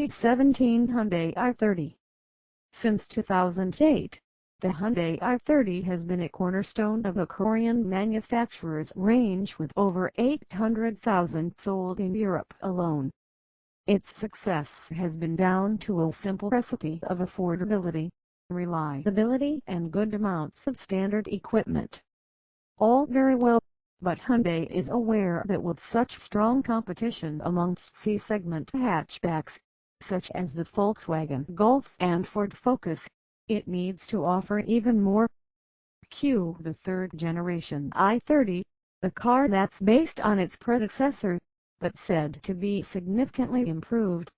2017 Hyundai i30. Since 2008, the Hyundai i30 has been a cornerstone of the Korean manufacturer's range with over 800,000 sold in Europe alone. Its success has been down to a simple recipe of affordability, reliability and good amounts of standard equipment. All very well, but Hyundai is aware that with such strong competition amongst C-segment hatchbacks, such as the Volkswagen Golf and Ford Focus, it needs to offer even more. Cue the third-generation i30, the car that's based on its predecessor, but said to be significantly improved.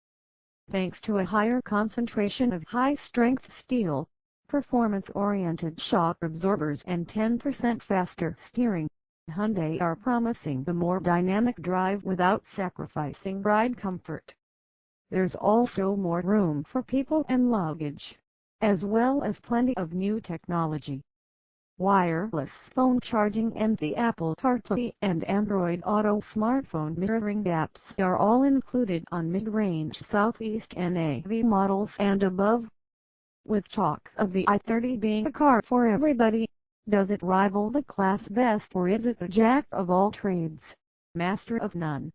Thanks to a higher concentration of high-strength steel, performance-oriented shock absorbers and 10% faster steering, Hyundai are promising the more dynamic drive without sacrificing ride comfort. There's also more room for people and luggage, as well as plenty of new technology. Wireless phone charging and the Apple CarPlay and Android Auto smartphone mirroring apps are all included on mid-range Southeast NAV models and above. With talk of the i30 being a car for everybody, does it rival the class best, or is it the jack of all trades, master of none?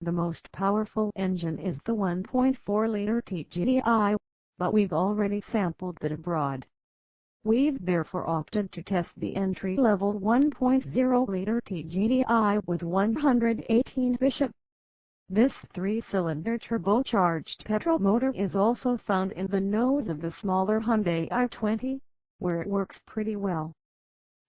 The most powerful engine is the 1.4-liter TGDI, but we've already sampled that abroad. We've therefore opted to test the entry-level 1.0-liter TGDI with 118 bishop. This 3-cylinder turbocharged petrol motor is also found in the nose of the smaller Hyundai i20, where it works pretty well.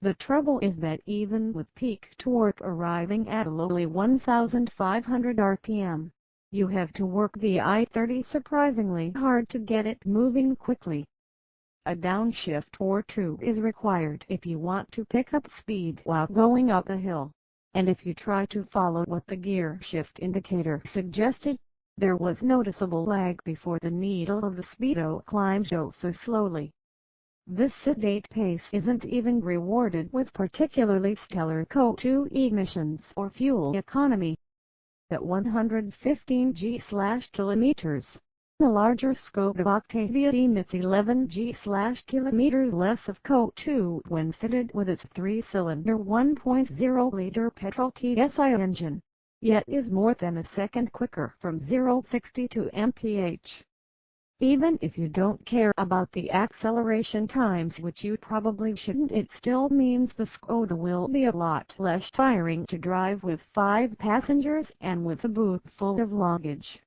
The trouble is that even with peak torque arriving at a lowly 1,500 rpm, you have to work the i30 surprisingly hard to get it moving quickly. A downshift or two is required if you want to pick up speed while going up a hill, and if you try to follow what the gear shift indicator suggested, there was noticeable lag before the needle of the speedo climbed so slowly. This sedate pace isn't even rewarded with particularly stellar CO2 emissions or fuel economy. At 115 g/km, the larger Skoda Octavia emits 11 g/km less of CO2 when fitted with its 3-cylinder 1.0-liter petrol TSI engine, yet is more than a second quicker from 0-60 to mph. Even if you don't care about the acceleration times, which you probably shouldn't, it still means the Skoda will be a lot less tiring to drive with 5 passengers and with a boot full of luggage.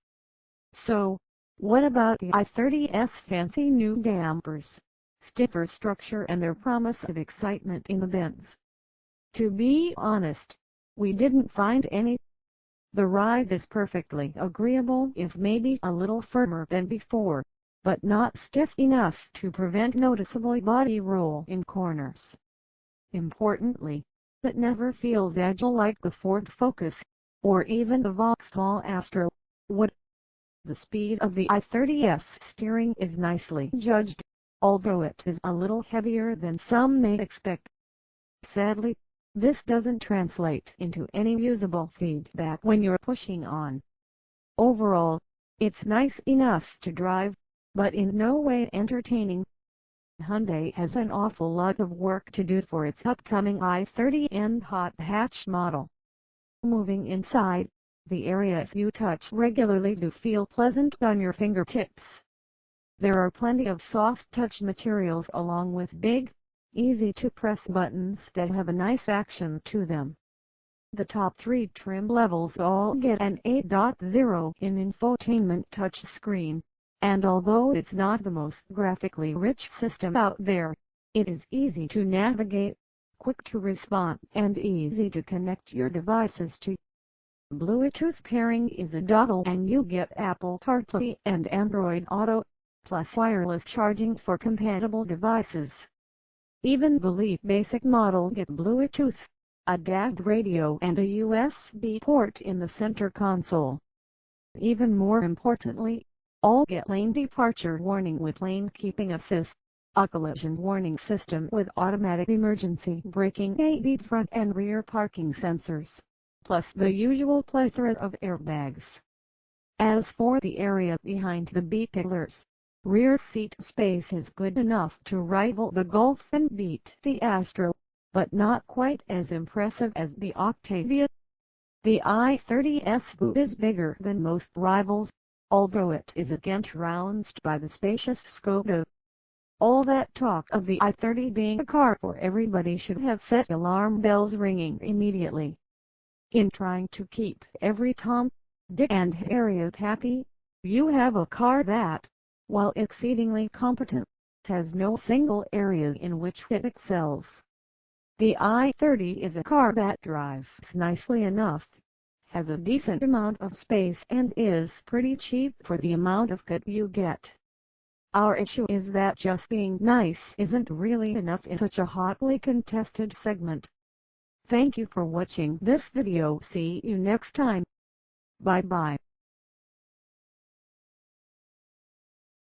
So, what about the i30's fancy new dampers, stiffer structure and their promise of excitement in the bends? To be honest, we didn't find any. The ride is perfectly agreeable, if maybe a little firmer than before, but not stiff enough to prevent noticeable body roll in corners. Importantly, it never feels agile like the Ford Focus, or even the Vauxhall Astra would. The speed of the i30's steering is nicely judged, although it is a little heavier than some may expect. Sadly, this doesn't translate into any usable feedback when you're pushing on. Overall, it's nice enough to drive, but in no way entertaining. Hyundai has an awful lot of work to do for its upcoming i30 and hot hatch model. Moving inside, the areas you touch regularly do feel pleasant on your fingertips. There are plenty of soft touch materials along with big, easy-to-press buttons that have a nice action to them. The top 3 trim levels all get an 8.0 in infotainment touchscreen, and although it's not the most graphically rich system out there, it is easy to navigate, quick to respond and easy to connect your devices to. Bluetooth pairing is a doddle and you get Apple CarPlay and Android Auto, plus wireless charging for compatible devices. Even the Leaf Basic model gets Bluetooth, a DAB radio and a USB port in the center console. Even more importantly, all get lane departure warning with lane keeping assist, a collision warning system with automatic emergency braking, ABS front and rear parking sensors, plus the usual plethora of airbags. As for the area behind the B-pillars, rear seat space is good enough to rival the Golf and beat the Astro, but not quite as impressive as the Octavia. The i30's boot is bigger than most rivals, although it is again trounced by the spacious Skoda. All that talk of the i30 being a car for everybody should have set alarm bells ringing immediately. In trying to keep every Tom, Dick and Harry happy, you have a car that, while exceedingly competent, has no single area in which it excels. The i30 is a car that drives nicely enough, has a decent amount of space and is pretty cheap for the amount of cut you get. Our issue is that just being nice isn't really enough in such a hotly contested segment. Thank you for watching this video. See you next time. Bye bye.